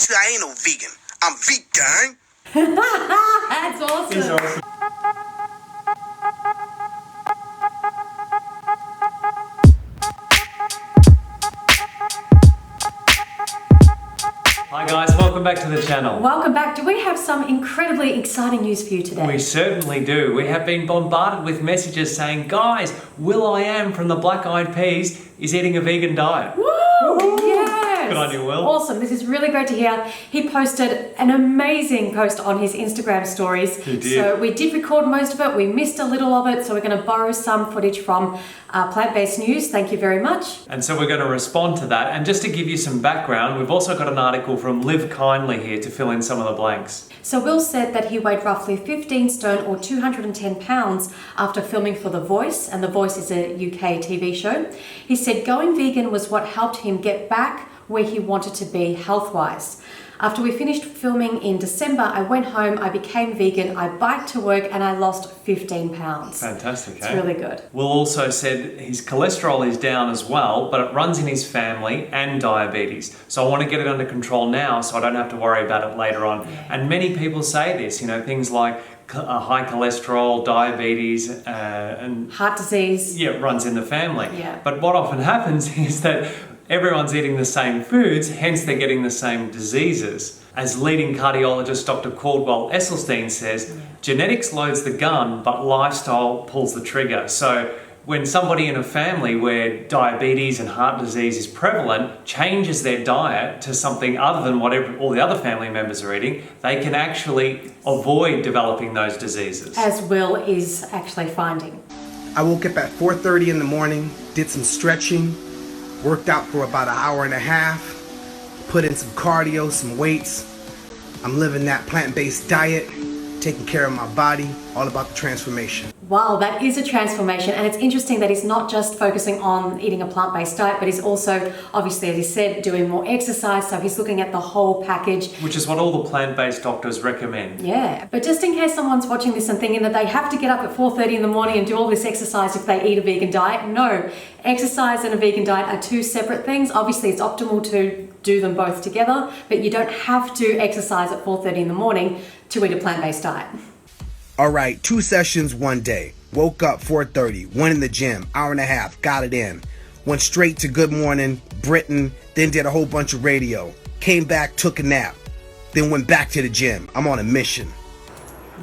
Actually, I ain't no vegan. I'm vegan. That's awesome. He's awesome. Hi guys, welcome back to the channel. Welcome back. Do we have some incredibly exciting news for you today? We certainly do. We have been bombarded with messages saying, guys, Will.i.am from the Black Eyed Peas is eating a vegan diet. Woo! Yes! Good on you, Will. Awesome. This is really great to hear. He posted an amazing post on his Instagram stories. He did. So we did record most of it. We missed a little of it. So we're going to borrow some footage from Plant-Based News. Thank you very much. And so we're going to respond to that. And just to give you some background, we've also got an article from Live Kindly here to fill in some of the blanks. So Will said that he weighed roughly 15 stone or 210 pounds after filming for The Voice, and The Voice is a UK TV show. He said going vegan was what helped him get back where he wanted to be health-wise. After we finished filming in December, I went home, I became vegan, I biked to work, and I lost 15 pounds. Fantastic, It's really good. Will also said his cholesterol is down as well, but it runs in his family and diabetes. So I want to get it under control now so I don't have to worry about it later on. Yeah. And many people say this, you know, things like high cholesterol, diabetes, and Heart disease. yeah, it runs in the family. Yeah. But what often happens is that everyone's eating the same foods, hence they're getting the same diseases. As leading cardiologist Dr. Caldwell Esselstyn says, genetics loads the gun, but lifestyle pulls the trigger. So when somebody in a family where diabetes and heart disease is prevalent changes their diet to something other than what all the other family members are eating, they can actually avoid developing those diseases. As Will is actually finding. I woke up at 4:30 in the morning, did some stretching, worked out for about an hour and a half, put in some cardio, some weights. I'm living that plant-based diet, taking care of my body, all about the transformation. Wow, that is a transformation, and it's interesting that he's not just focusing on eating a plant-based diet, but he's also, obviously, as he said, doing more exercise, so he's looking at the whole package. Which is what all the plant-based doctors recommend. Yeah, but just in case someone's watching this and thinking that they have to get up at 4:30 in the morning and do all this exercise if they eat a vegan diet, no. Exercise and a vegan diet are two separate things. Obviously, it's optimal to do them both together, but you don't have to exercise at 4:30 in the morning to eat a plant-based diet. All right, 2 sessions one day. Woke up 4:30, went in the gym, hour and a half, got it in. Went straight to Good Morning Britain, then did a whole bunch of radio. Came back, took a nap, then went back to the gym. I'm on a mission.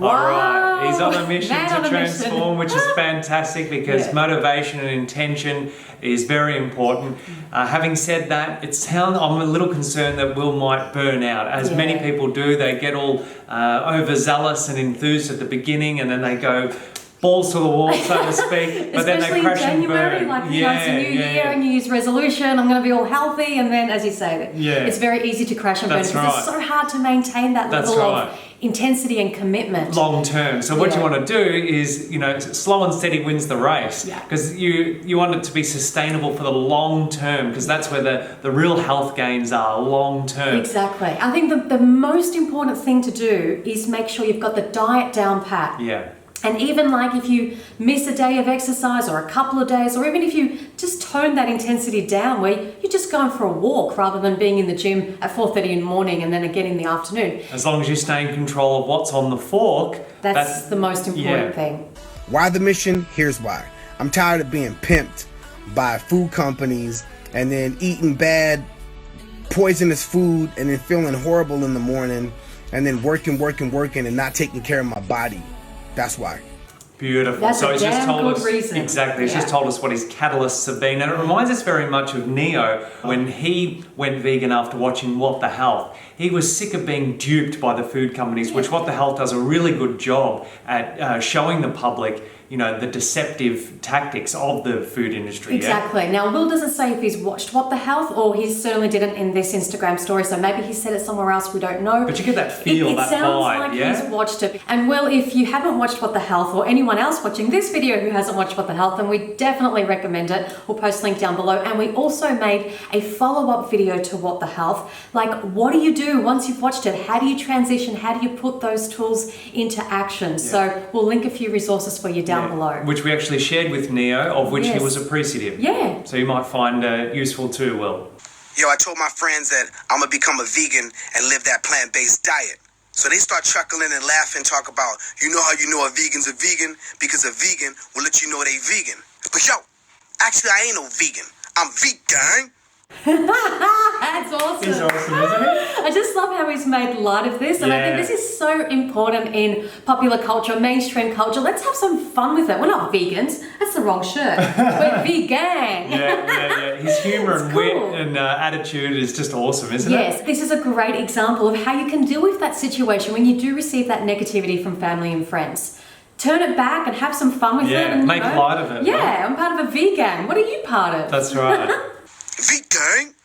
All right, he's on a mission Man to on a transform, which is fantastic because Yeah. motivation and intention is very important. Having said that, I'm a little concerned that Will might burn out, as many Yeah. people do. They get all overzealous and enthused at the beginning, and then they go balls to the wall, so to speak. But then they Especially crash in January, and burn. like you know, it's a new year and New Year's resolution, I'm going to be all healthy, and then, as you say, it's very easy to crash and burn That's because right. it's so hard to maintain that That's level right. of intensity and commitment. Long term. So what you Yeah. want to do is, you know, slow and steady wins the race. Yeah. Because you want it to be sustainable for the long term, because that's where the real health gains are, long term. Exactly. I think the most important thing to do is make sure you've got the diet down pat. Yeah. And even like if you miss a day of exercise or a couple of days, or even if you just tone that intensity down where you're just going for a walk rather than being in the gym at 4:30 in the morning and then again in the afternoon. As long as you stay in control of what's on the fork. That's the most important thing. Why the mission? Here's why. I'm tired of being pimped by food companies and then eating bad, poisonous food and then feeling horrible in the morning and then working and not taking care of my body. That's why. Beautiful. That's so a he's just damn told good us reason. exactly. He's just told us what his catalysts have been, and it reminds us very much of Neo when he went vegan after watching What the Health. He was sick of being duped by the food companies, which What the Health does a really good job at showing the public, you know, the deceptive tactics of the food industry. Exactly. Now, Will doesn't say if he's watched What the Health, or he certainly didn't in this Instagram story, so maybe he said it somewhere else, we don't know. But you get that feel, it that sounds vibe, like yeah? he's watched it. And Will, if you haven't watched What the Health, or anyone else watching this video who hasn't watched What the Health, then we definitely recommend it. We'll post a link down below. And we also made a follow-up video to What the Health. Like, what do you do once you've watched it? How do you transition? How do you put those tools into action? So we'll link a few resources for you down below. Which we actually shared with Neo, of which he Yes. was appreciative. Yeah. So you might find useful too, Will. Yo, I told my friends that I'm going to become a vegan and live that plant-based diet. So they start chuckling and laughing, talk about, you know how you know a vegan's a vegan? Because a vegan will let you know they vegan. But yo, actually I ain't no vegan. I'm vegan. That's awesome. He's awesome, isn't he? I just love how he's made light of this, and I think this is so important in popular culture, mainstream culture. Let's have some fun with it. We're not vegans. That's the wrong shirt. We're vegan. Yeah. His humour and cool. wit and attitude is just awesome, isn't it? Yes, this is a great example of how you can deal with that situation when you do receive that negativity from family and friends. Turn it back and have some fun with it. Yeah, and, make light of it. Yeah, right? I'm part of a vegan. What are you part of? That's right. Vegan?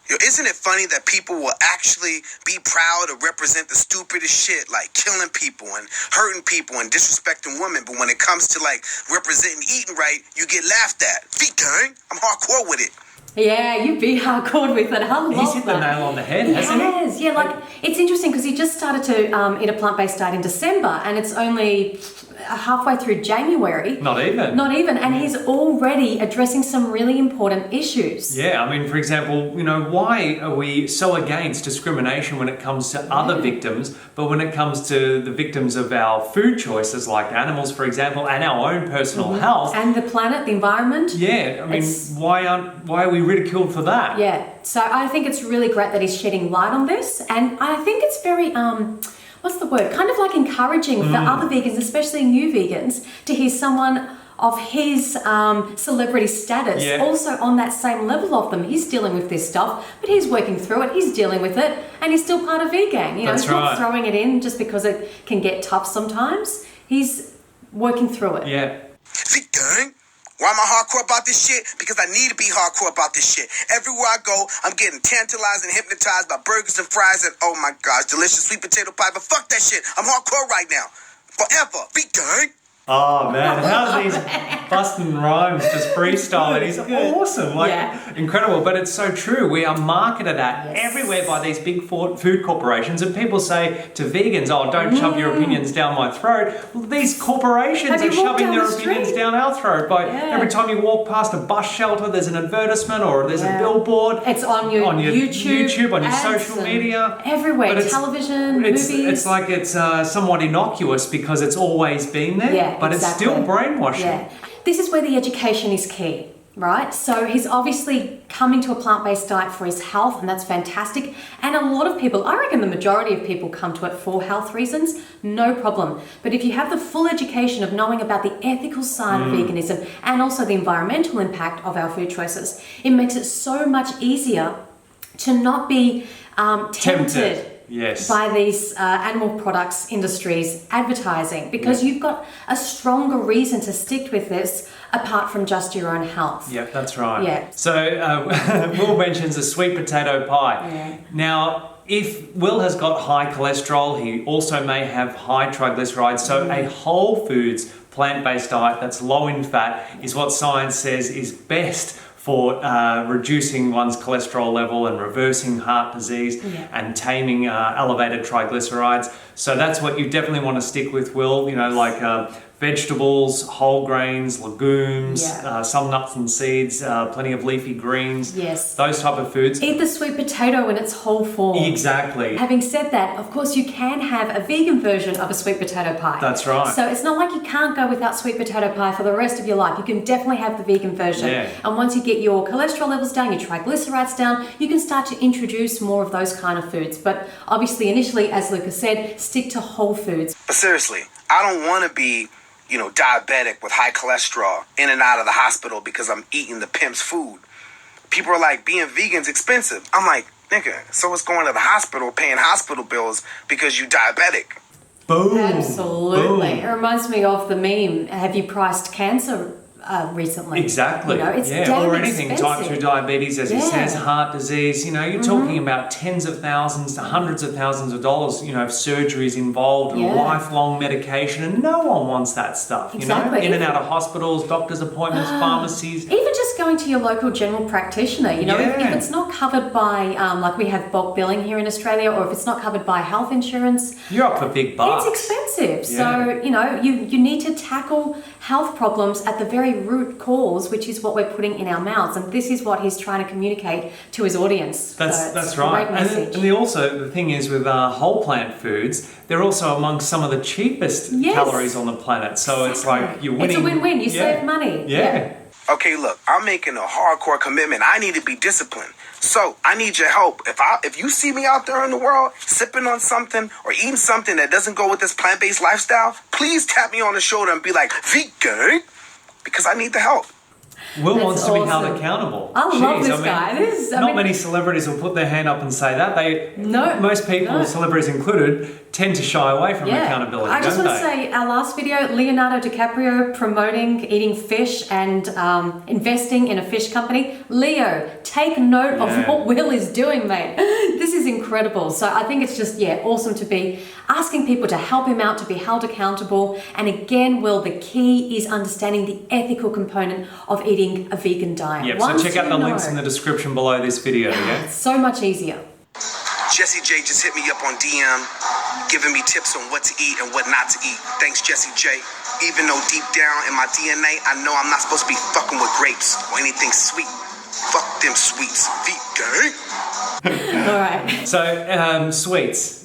Yo, isn't it funny that people will actually be proud to represent the stupidest shit, like killing people and hurting people and disrespecting women, but when it comes to like representing eating right, you get laughed at. Vegan? I'm hardcore with it. Yeah, you be hardcore with it. I love He's hit the that. nail on the head, hasn't he? Yes, yeah, like it's interesting because he just started to eat a plant-based diet in December, and it's only halfway through January. Not even. And he's already addressing some really important issues. Yeah, I mean, for example, why are we so against discrimination when it comes to other victims, but when it comes to the victims of our food choices, like animals, for example, and our own personal health? And the planet, the environment. Yeah, I mean, why are we ridiculed for that? Yeah, so I think it's really great that he's shedding light on this, and I think it's very, what's the word? Kind of like encouraging for other vegans, especially new vegans, to hear someone of his celebrity status also on that same level of them. He's dealing with this stuff, but he's working through it, he's dealing with it, and he's still part of vegan. You know, he's not throwing it in just because it can get tough sometimes. He's working through it. Yeah. Vegan? Why am I hardcore about this shit? Because I need to be hardcore about this shit. Everywhere I go, I'm getting tantalized and hypnotized by burgers and fries and, oh my gosh, delicious sweet potato pie. But fuck that shit. I'm hardcore right now. Forever. Vegan? Oh man, how's these busting rhymes just freestyling? He's awesome, incredible. But it's so true. We are marketed at everywhere by these big food corporations, and people say to vegans, "Oh, don't shove your opinions down my throat." Well, these corporations are shoving their opinions down our throat. By every time you walk past a bus shelter, there's an advertisement or there's a billboard. It's on your YouTube, on your social media, everywhere, television, movies. It's like it's somewhat innocuous because it's always been there. Yeah. But it's still brainwashing. Yeah. This is where the education is key, right? So he's obviously coming to a plant-based diet for his health, and that's fantastic. And a lot of people, I reckon the majority of people come to it for health reasons, no problem. But if you have the full education of knowing about the ethical side of veganism and also the environmental impact of our food choices, it makes it so much easier to not be tempted. Yes. By these animal products industries advertising, because you've got a stronger reason to stick with this apart from just your own health. Yeah, that's right. Yeah. So Will mentions a sweet potato pie. Yeah. Now, if Will has got high cholesterol, he also may have high triglycerides. So a whole foods plant-based diet that's low in fat is what science says is best for reducing one's cholesterol level and reversing heart disease and taming elevated triglycerides. So that's what you definitely want to stick with, Will. Like vegetables, whole grains, legumes, some nuts and seeds, plenty of leafy greens. Yes. Those type of foods. Eat the sweet potato in its whole form. Exactly. Having said that, of course, you can have a vegan version of a sweet potato pie. That's right. So it's not like you can't go without sweet potato pie for the rest of your life. You can definitely have the vegan version. Yeah. And once you get your cholesterol levels down, your triglycerides down, you can start to introduce more of those kind of foods. But obviously, initially, as Lucas said, stick to whole foods. But seriously, I don't want to be, diabetic with high cholesterol in and out of the hospital because I'm eating the pimp's food. People are like, being vegan's expensive. I'm like, nigga, so it's going to the hospital paying hospital bills because you diabetic. Boom. Absolutely. Boom. It reminds me of the meme, have you priced cancer recently? Exactly. It's damn or anything, expensive. type 2 diabetes, as he says, heart disease. You're talking about tens of thousands to hundreds of thousands of dollars, of surgeries involved, and lifelong medication, and no one wants that stuff, Exactly. In and out of hospitals, doctor's appointments, pharmacies. Even just just going to your local general practitioner. You know, if it's not covered by, like we have bulk billing here in Australia, or if it's not covered by health insurance, you're up for big bucks. It's expensive. So, you know, you need to tackle health problems at the very root cause, which is what we're putting in our mouths. And this is what he's trying to communicate to his audience. That's right. And the thing is with whole plant foods, they're also amongst some of the cheapest calories on the planet. So it's like you're winning. It's a win-win. You save money. Yeah. Okay, look, I'm making a hardcore commitment. I need to be disciplined. So I need your help. If you see me out there in the world sipping on something or eating something that doesn't go with this plant-based lifestyle, please tap me on the shoulder and be like, vegan, because I need the help. Will wants to be held accountable. I love this guy. Not many celebrities will put their hand up and say that. Most people, celebrities included, tend to shy away from accountability. I just want to say, our last video, Leonardo DiCaprio promoting eating fish and investing in a fish company. Leo, take note of what Will is doing, mate. This is incredible. So I think it's just, awesome to be asking people to help him out, to be held accountable. And again, Will, the key is understanding the ethical component of eating a vegan diet. Yep, so check out the links in the description below this video, It's so much easier. Jesse J just hit me up on DM, giving me tips on what to eat and what not to eat. Thanks, Jesse J. Even though deep down in my DNA, I know I'm not supposed to be fucking with grapes or anything sweet. Fuck them sweets. Vegan. All right. So, sweets.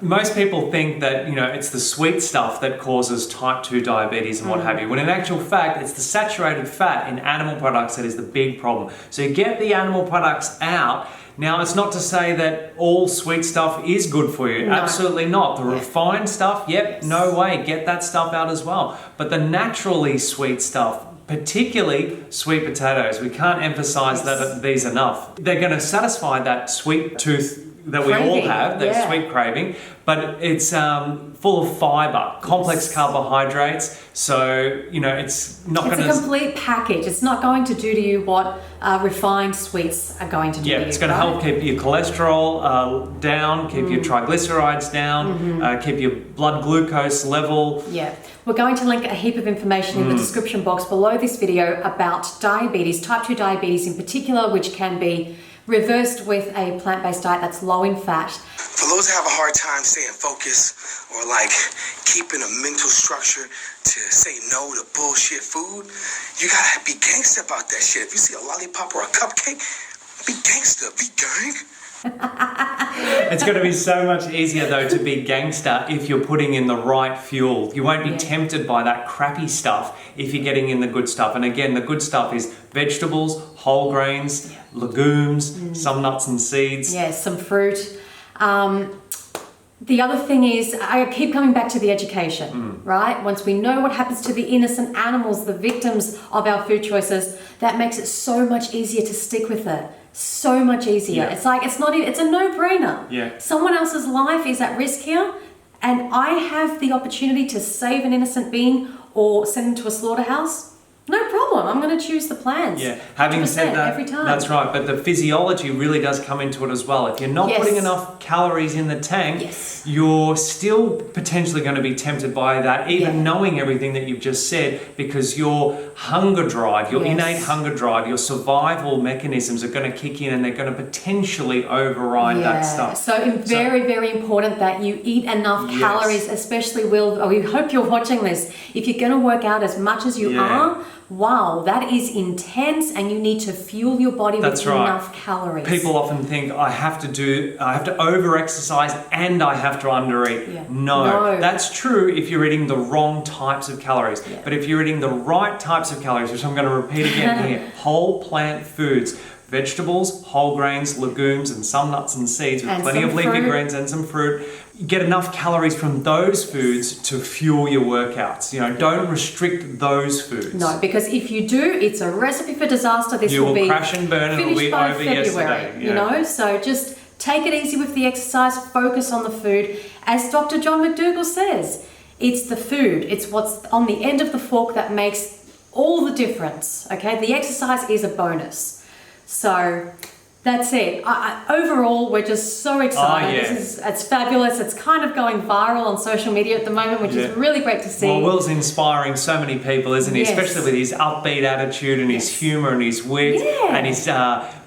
Most people think that, it's the sweet stuff that causes type 2 diabetes and what have you, when in actual fact, it's the saturated fat in animal products that is the big problem. So you get the animal products out. Now, it's not to say that all sweet stuff is good for you. No. Absolutely not. The refined stuff, no way. Get that stuff out as well. But the naturally sweet stuff, particularly sweet potatoes, we can't emphasize these enough. They're going to satisfy that sweet tooth that we all have, that sweet craving, but it's full of fiber, complex carbohydrates, so, it's not going to... It's a complete package. It's not going to do to you what refined sweets are going to do to you. Yeah, it's going to help keep your cholesterol down, keep your triglycerides down, keep your blood glucose level. Yeah. We're going to link a heap of information in the description box below this video about diabetes, type 2 diabetes in particular, which can be reversed with a plant-based diet that's low in fat. For those that have a hard time staying focused or keeping a mental structure to say no to bullshit food, you gotta be gangster about that shit. If you see a lollipop or a cupcake, be gangster, be gang. It's going to be so much easier though to be gangster if you're putting in the right fuel. You won't be tempted by that crappy stuff if you're getting in the good stuff. And again, the good stuff is vegetables, whole grains, legumes, some nuts and seeds. Yes, some fruit. The other thing is, I keep coming back to the education, right? Once we know what happens to the innocent animals, the victims of our food choices, that makes it so much easier to stick with it. So much easier. Yeah. It's it's a no-brainer. Yeah. Someone else's life is at risk here, and I have the opportunity to save an innocent being or send them to a slaughterhouse. No problem. I'm going to choose the plans. Yeah, having said that, every time. That's right. But the physiology really does come into it as well. If you're not putting enough calories in the tank, you're still potentially going to be tempted by that, even knowing everything that you've just said, because your hunger drive, your innate hunger drive, your survival mechanisms are going to kick in and they're going to potentially override that stuff. So very, very important that you eat enough calories, especially we hope you're watching this. If you're going to work out as much as you are, wow, that is intense, and you need to fuel your body with enough calories. People often think I have to over-exercise and I have to under-eat. Yeah. No, that's true if you're eating the wrong types of calories. Yeah. But if you're eating the right types of calories, which I'm going to repeat again here, whole plant foods, vegetables, whole grains, legumes, and some nuts and seeds with plenty of leafy greens and some fruit. You get enough calories from those foods to fuel your workouts. Don't restrict those foods. No, because if you do, it's a recipe for disaster. You will crash and burn and it'll be over yesterday. Yeah. So just take it easy with the exercise, focus on the food. As Dr. John McDougall says, it's the food. It's what's on the end of the fork that makes all the difference. Okay, the exercise is a bonus. So That's it. Overall, we're just so excited. Oh, yeah. It's fabulous. It's kind of going viral on social media at the moment, which is really great to see. Well, Will's inspiring so many people, isn't he? Yes. Especially with his upbeat attitude and his humour and his wit and his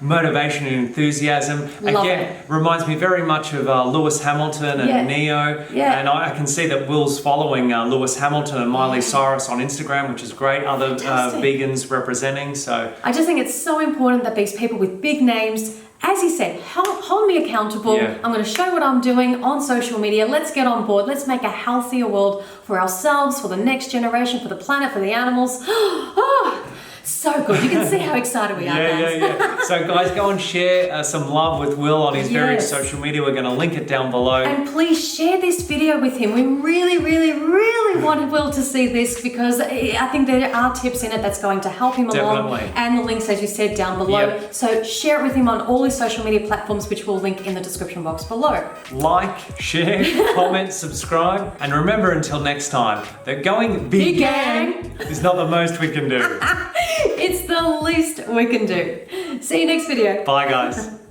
motivation and enthusiasm. Love Again, it. Reminds me very much of Lewis Hamilton and Neo. Yeah. And I can see that Will's following Lewis Hamilton and Miley Cyrus on Instagram, which is great. Other vegans representing. So I just think it's so important that these people with big names, as he said, hold me accountable. Yeah. I'm going to show what I'm doing on social media. Let's get on board. Let's make a healthier world for ourselves, for the next generation, for the planet, for the animals. Oh, so good. You can see how excited we are, guys. Yeah. So guys, go and share some love with Will on his various social media. We're going to link it down below. And please share this video with him. We really, really, really wanted Will to see this because I think there are tips in it that's going to help him along. And the links, as you said, down below. Yep. So share it with him on all his social media platforms, which we'll link in the description box below. Like, share, comment, subscribe. And remember until next time that going vegan is not the most we can do. It's the least we can do. See you next video. Bye guys.